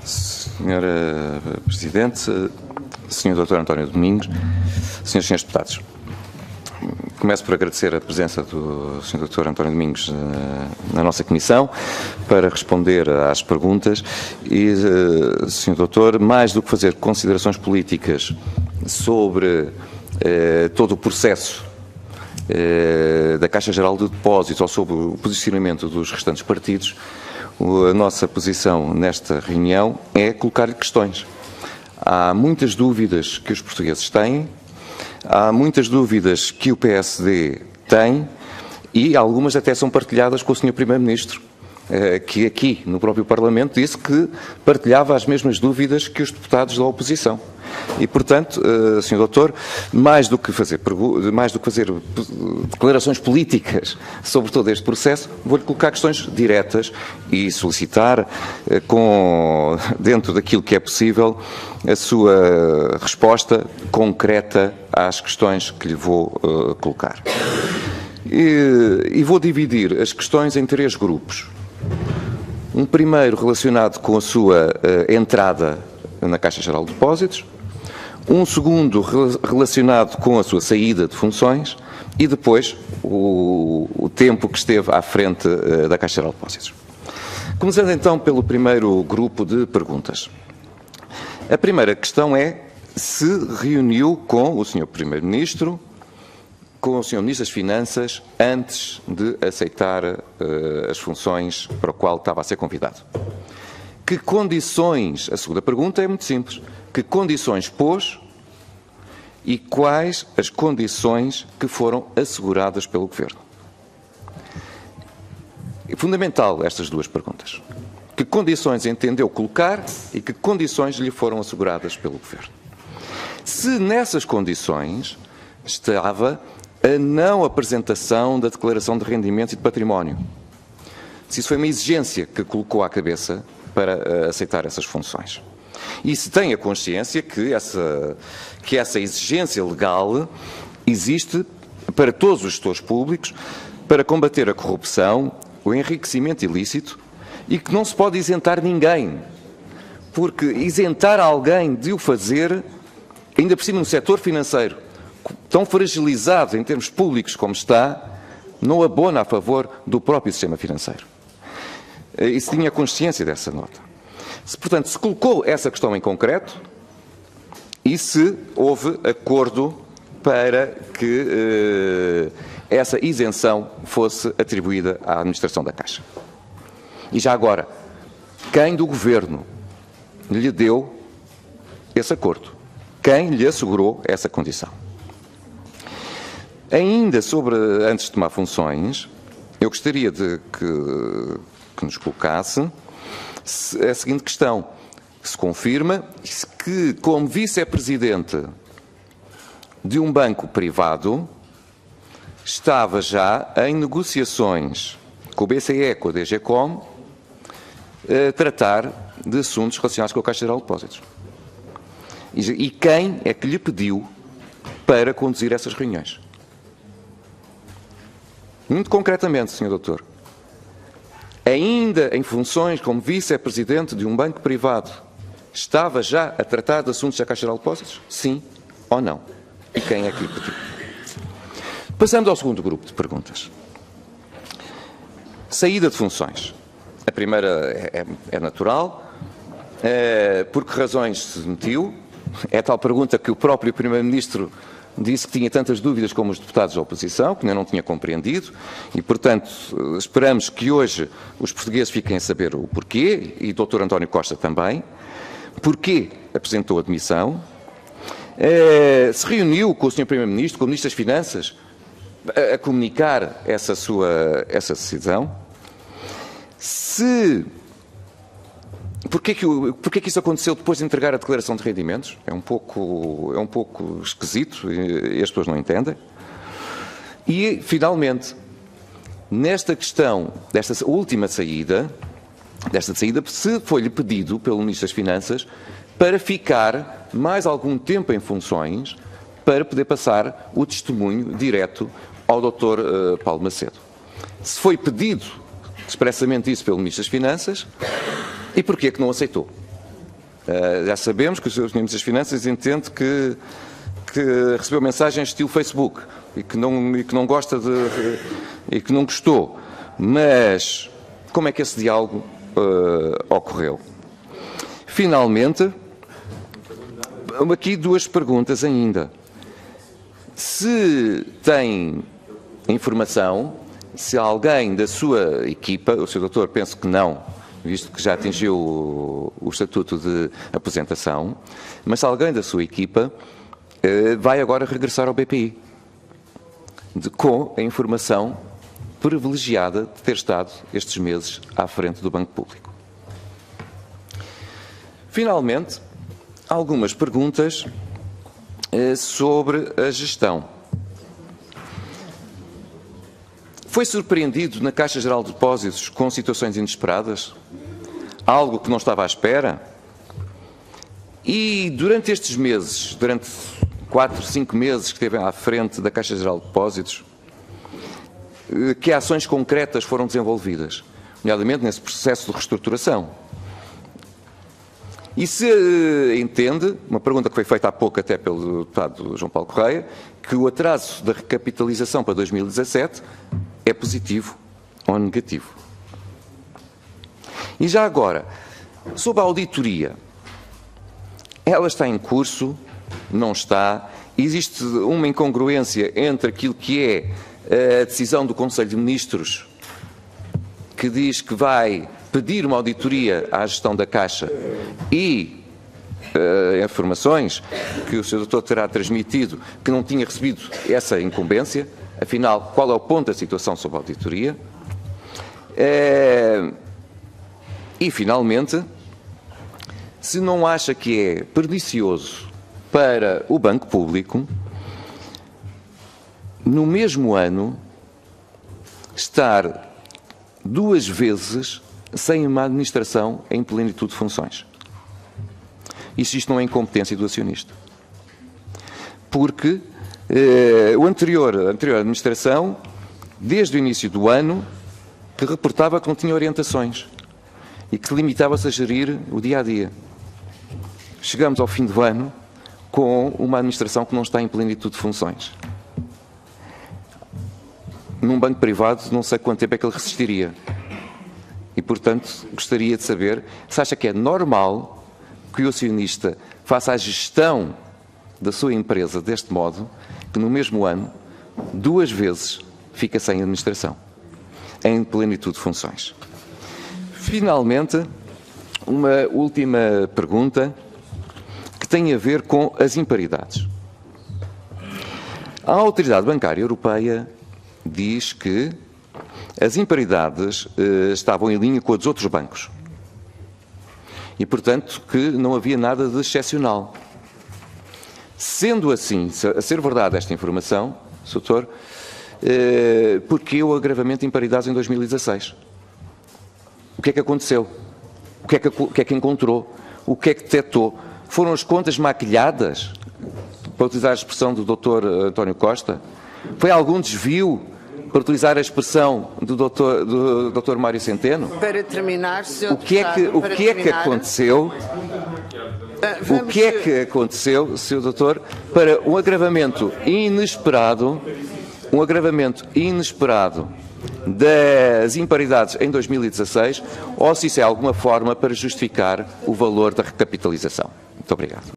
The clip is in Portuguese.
Senhora Presidente, Sr. Dr. António Domingos, Senhoras e Senhores Deputados, começo por agradecer a presença do Sr. Dr. António Domingos na nossa Comissão para responder às perguntas e, Sr. Doutor, mais do que fazer considerações políticas sobre todo o processo da Caixa Geral de Depósitos ou sobre o posicionamento dos restantes partidos, a nossa posição nesta reunião é colocar-lhe questões. Há muitas dúvidas que os portugueses têm, há muitas dúvidas que o PSD tem e algumas até são partilhadas com o Sr. Primeiro-Ministro, que aqui no próprio Parlamento disse que partilhava as mesmas dúvidas que os deputados da oposição. E, portanto, Sr. Doutor, mais do que fazer declarações políticas sobre todo este processo, vou-lhe colocar questões diretas e solicitar, dentro daquilo que é possível, a sua resposta concreta às questões que lhe vou colocar. E vou dividir as questões em 3 grupos. Um primeiro relacionado com a sua entrada na Caixa Geral de Depósitos, um segundo relacionado com a sua saída de funções e depois o tempo que esteve à frente da Caixa Geral de Depósitos. Começando então pelo primeiro grupo de perguntas. A primeira questão é se reuniu com o Sr. Primeiro-Ministro, com o Sr. Ministro das Finanças, antes de aceitar as funções para o qual estava a ser convidado. Que condições, a segunda pergunta é muito simples, que condições pôs e quais as condições que foram asseguradas pelo Governo? É fundamental estas 2 perguntas. Que condições entendeu colocar e que condições lhe foram asseguradas pelo Governo? Se nessas condições estava a não apresentação da declaração de rendimentos e de património, se isso foi uma exigência que colocou à cabeça para aceitar essas funções. E se tem a consciência que essa exigência legal existe para todos os gestores públicos para combater a corrupção, o enriquecimento ilícito e que não se pode isentar ninguém, porque isentar alguém de o fazer, ainda por cima no setor financeiro, tão fragilizado em termos públicos como está, não abona a favor do próprio sistema financeiro. E se tinha consciência dessa nota. Portanto, se colocou essa questão em concreto e se houve acordo para que essa isenção fosse atribuída à administração da Caixa. E já agora, quem do Governo lhe deu esse acordo? Quem lhe assegurou essa condição? Ainda antes de tomar funções, eu gostaria de que nos colocasse a seguinte questão. Se confirma que, como vice-presidente de um banco privado, estava já em negociações com o BCE, com a DGCOM, a tratar de assuntos relacionados com a Caixa Geral de Depósitos. E quem é que lhe pediu para conduzir essas reuniões? Muito concretamente, Sr. Doutor, ainda em funções como vice-presidente de um banco privado, estava já a tratar de assuntos da Caixa Geral de Depósitos? Sim ou não? E quem é que lhe pediu? Passando ao segundo grupo de perguntas. Saída de funções. A primeira é natural. Por que razões se demitiu? É a tal pergunta que o próprio Primeiro-Ministro disse que tinha tantas dúvidas como os deputados da oposição, que ainda não tinha compreendido, e, portanto, esperamos que hoje os portugueses fiquem a saber o porquê, e o Dr. António Costa também, porquê apresentou a demissão, se reuniu com o Sr. Primeiro-Ministro, com o Ministro das Finanças, a comunicar essa decisão, Porquê que isso aconteceu depois de entregar a declaração de rendimentos? É um pouco esquisito e as pessoas não entendem. E, finalmente, nesta questão desta última saída, se foi-lhe pedido pelo Ministro das Finanças para ficar mais algum tempo em funções para poder passar o testemunho direto ao Dr. Paulo Macedo. Se foi pedido expressamente isso pelo Ministro das Finanças, e porquê que não aceitou? Já sabemos que o Sr. Ministro das Finanças entende que recebeu mensagens estilo Facebook e que não gosta e que não gostou. Mas como é que esse diálogo ocorreu? Finalmente, aqui duas perguntas ainda. Se tem informação, se alguém da sua equipa, o Sr. Doutor penso que não, visto que já atingiu o estatuto de aposentação, mas se alguém da sua equipa vai agora regressar ao BPI, com a informação privilegiada de ter estado estes meses à frente do Banco Público. Finalmente, algumas perguntas sobre a gestão. Foi surpreendido na Caixa Geral de Depósitos com situações inesperadas? Algo que não estava à espera? E durante estes meses, durante 4, 5 meses que esteve à frente da Caixa Geral de Depósitos, que ações concretas foram desenvolvidas, nomeadamente nesse processo de reestruturação? E se entende, uma pergunta que foi feita há pouco até pelo deputado João Paulo Correia, que o atraso da recapitalização para 2017 é positivo ou negativo? E já agora, sobre a auditoria, ela está em curso? Não está? Existe uma incongruência entre aquilo que é a decisão do Conselho de Ministros, que diz que vai pedir uma auditoria à gestão da Caixa, e informações que o Sr. Doutor terá transmitido que não tinha recebido essa incumbência. Afinal, qual é o ponto da situação sobre a auditoria? E, finalmente, se não acha que é pernicioso para o Banco Público, no mesmo ano, estar 2 vezes sem uma administração em plenitude de funções. Isto não é incompetência do acionista. Porque a anterior administração, desde o início do ano, que reportava que não tinha orientações e que limitava-se a gerir o dia-a-dia. Chegamos ao fim do ano com uma administração que não está em plenitude de funções. Num banco privado, não sei quanto tempo é que ele resistiria. E, portanto, gostaria de saber se acha que é normal que o acionista faça a gestão da sua empresa deste modo, que no mesmo ano, 2 vezes, fica sem administração, em plenitude de funções. Finalmente, uma última pergunta que tem a ver com as imparidades. A Autoridade Bancária Europeia diz que as imparidades estavam em linha com a dos outros bancos e, portanto, que não havia nada de excepcional. Sendo assim, a ser verdade esta informação, Sr. Doutor, porque o agravamento de imparidades em 2016? O que é que aconteceu? O que é que encontrou? O que é que detectou? Foram as contas maquilhadas, para utilizar a expressão do Dr. António Costa? Foi algum desvio, para utilizar a expressão do Dr. Mário Centeno? Para terminar, Sr. O que é que aconteceu? O que é que aconteceu, Sr. Doutor, para um agravamento inesperado das imparidades em 2016, ou se isso é alguma forma para justificar o valor da recapitalização? Muito obrigado.